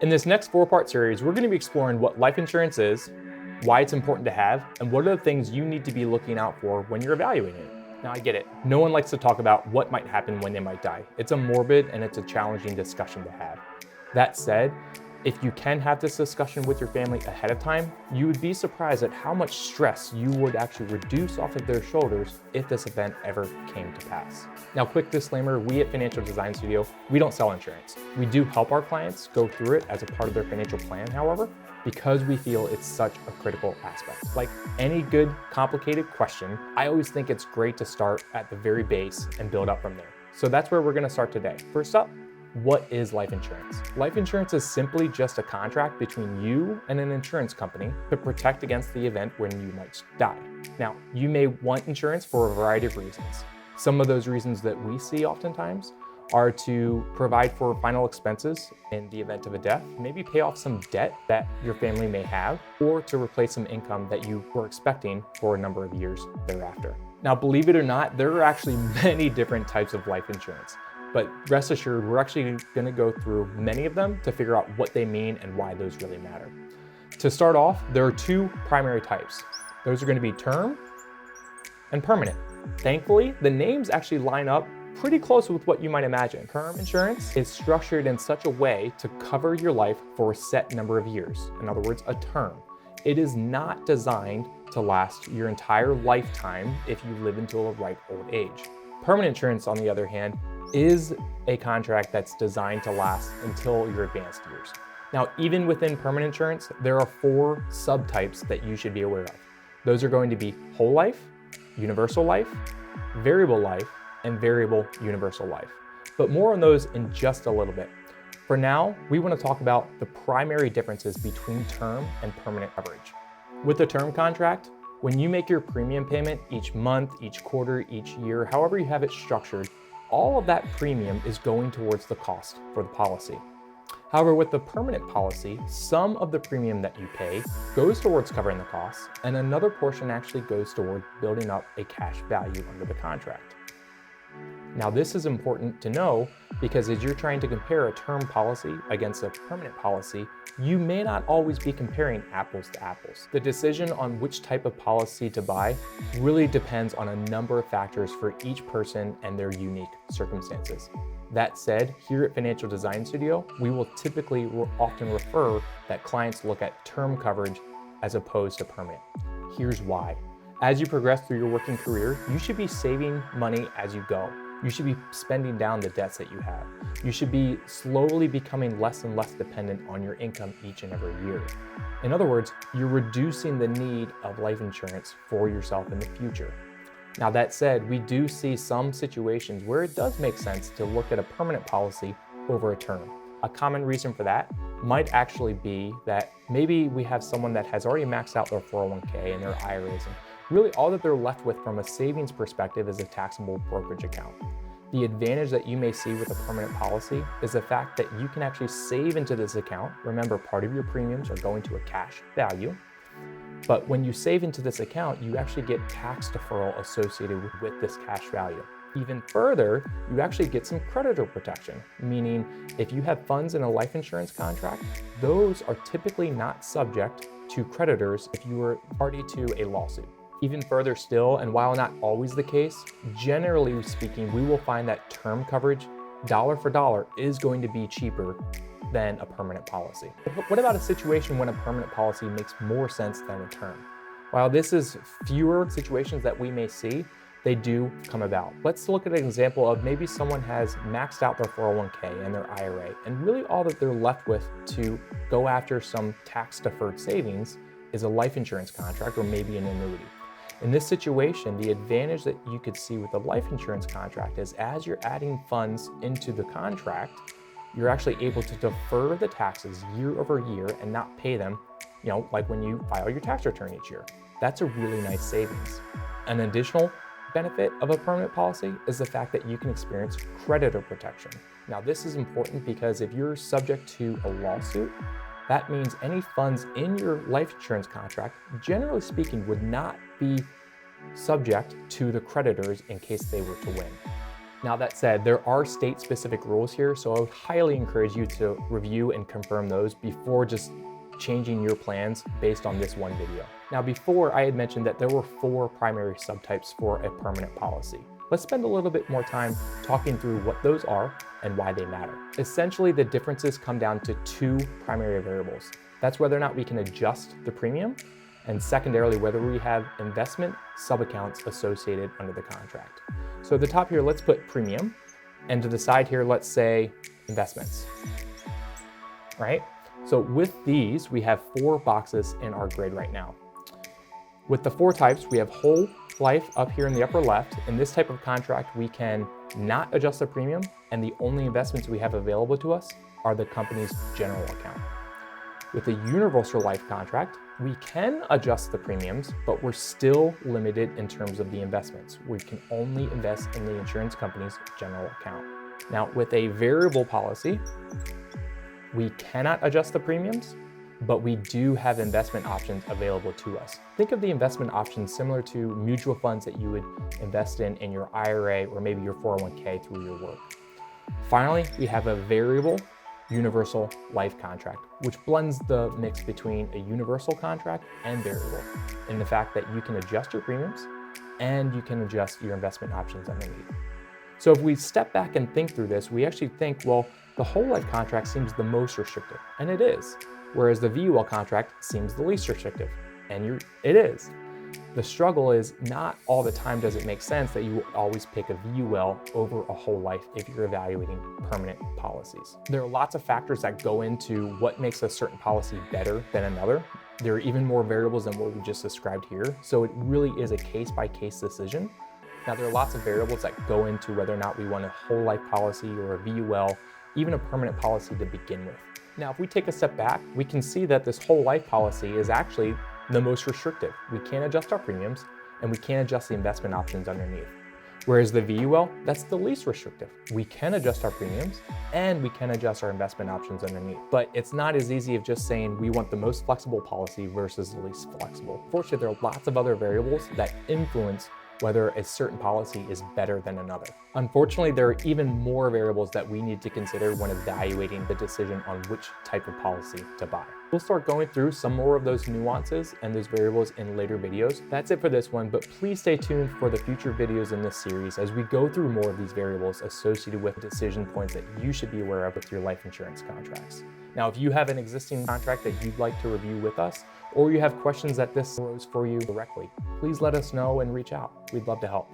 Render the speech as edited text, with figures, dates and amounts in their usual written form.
In this next 4-part series, we're going to be exploring what life insurance is, why it's important to have, and what are the things you need to be looking out for when you're evaluating it. Now, I get it. No one likes to talk about what might happen when they might die. It's a morbid and it's a challenging discussion to have. That said, if you can have this discussion with your family ahead of time, you would be surprised at how much stress you would actually reduce off of their shoulders if this event ever came to pass. Now, quick disclaimer, we at Financial Design Studio, we don't sell insurance. We do help our clients go through it as a part of their financial plan, however, because we feel it's such a critical aspect. Like any good, complicated question, I always think it's great to start at the very base and build up from there. So that's where we're gonna start today. First up, what is life insurance? Life insurance is simply just a contract between you and an insurance company to protect against the event when you might die. Now, you may want insurance for a variety of reasons. Some of those reasons that we see oftentimes are to provide for final expenses in the event of a death, maybe pay off some debt that your family may have, or to replace some income that you were expecting for a number of years thereafter. Now, believe it or not, there are actually many different types of life insurance. But rest assured, we're actually going to go through many of them to figure out what they mean and why those really matter. To start off, there are 2 primary types. Those are going to be term and permanent. Thankfully, the names actually line up pretty close with what you might imagine. Term insurance is structured in such a way to cover your life for a set number of years. In other words, a term. It is not designed to last your entire lifetime if you live until a ripe old age. Permanent insurance, on the other hand, is a contract that's designed to last until your advanced years. Now, even within permanent insurance, there are 4 subtypes that you should be aware of. Those are going to be whole life, universal life, variable life, and variable universal life. But more on those in just a little bit. For now, we want to talk about the primary differences between term and permanent coverage. With a term contract, when you make your premium payment each month, each quarter, each year, however you have it structured, all of that premium is going towards the cost for the policy. However, with the permanent policy, some of the premium that you pay goes towards covering the costs, and another portion actually goes toward building up a cash value under the contract. Now, this is important to know because as you're trying to compare a term policy against a permanent policy, you may not always be comparing apples to apples. The decision on which type of policy to buy really depends on a number of factors for each person and their unique circumstances. That said, here at Financial Design Studio, we will typically often refer that clients look at term coverage as opposed to permanent. Here's why. As you progress through your working career, you should be saving money as you go. You should be spending down the debts that you have. You should be slowly becoming less and less dependent on your income each and every year. In other words, you're reducing the need of life insurance for yourself in the future. Now, that said, we do see some situations where it does make sense to look at a permanent policy over a term. A common reason for that might actually be that maybe we have someone that has already maxed out their 401k and their IRAs, and really all that they're left with from a savings perspective is a taxable brokerage account. The advantage that you may see with a permanent policy is the fact that you can actually save into this account. Remember, part of your premiums are going to a cash value, but when you save into this account, you actually get tax deferral associated with this cash value. Even further, you actually get some creditor protection, meaning if you have funds in a life insurance contract, those are typically not subject to creditors if you were party to a lawsuit. Even further still, and while not always the case, generally speaking, we will find that term coverage, dollar for dollar, is going to be cheaper than a permanent policy. What about a situation when a permanent policy makes more sense than a term? While this is fewer situations that we may see, they do come about. Let's look at an example of maybe someone has maxed out their 401k and their IRA, and really all that they're left with to go after some tax-deferred savings is a life insurance contract or maybe an annuity. In this situation, the advantage that you could see with a life insurance contract is as you're adding funds into the contract, you're actually able to defer the taxes year over year and not pay them, like when you file your tax return each year. That's a really nice savings. An additional benefit of a permanent policy is the fact that you can experience creditor protection. Now, this is important because if you're subject to a lawsuit, that means any funds in your life insurance contract, generally speaking, would not be subject to the creditors in case they were to win. Now that said, there are state-specific rules here, so I would highly encourage you to review and confirm those before just changing your plans based on this one video. Now before, I had mentioned that there were 4 primary subtypes for a permanent policy. Let's spend a little bit more time talking through what those are and why they matter. Essentially, the differences come down to 2 primary variables. That's whether or not we can adjust the premium, and secondarily, whether we have investment sub-accounts associated under the contract. So at the top here, let's put premium, and to the side here, let's say investments, right? So with these, we have 4 boxes in our grid right now. With the 4 types, we have whole life up here in the upper left. In this type of contract, we can not adjust the premium, and the only investments we have available to us are the company's general account. With a universal life contract, we can adjust the premiums, but we're still limited in terms of the investments. We can only invest in the insurance company's general account. Now, with a variable policy, we cannot adjust the premiums, but we do have investment options available to us. Think of the investment options similar to mutual funds that you would invest in your IRA or maybe your 401k through your work. Finally, we have a variable universal life contract, which blends the mix between a universal contract and variable in the fact that you can adjust your premiums and you can adjust your investment options underneath. So if we step back and think through this, we actually think, well, the whole life contract seems the most restrictive, and it is, whereas the VUL contract seems the least restrictive, and it is. The struggle is not all the time does it make sense that you will always pick a VUL over a whole life if you're evaluating permanent policies. There are lots of factors that go into what makes a certain policy better than another. There are even more variables than what we just described here, so it really is a case-by-case decision. Now, there are lots of variables that go into whether or not we want a whole life policy or a VUL, even a permanent policy to begin with. Now, if we take a step back, we can see that this whole life policy is actually the most restrictive. We can't adjust our premiums and we can't adjust the investment options underneath. Whereas the VUL, that's the least restrictive. We can adjust our premiums and we can adjust our investment options underneath. But it's not as easy of just saying we want the most flexible policy versus the least flexible. Fortunately, there are lots of other variables that influence whether a certain policy is better than another. Unfortunately, there are even more variables that we need to consider when evaluating the decision on which type of policy to buy. We'll start going through some more of those nuances and those variables in later videos. That's it for this one, but please stay tuned for the future videos in this series as we go through more of these variables associated with decision points that you should be aware of with your life insurance contracts. Now, if you have an existing contract that you'd like to review with us, or you have questions that this arose for you directly, please let us know and reach out. We'd love to help.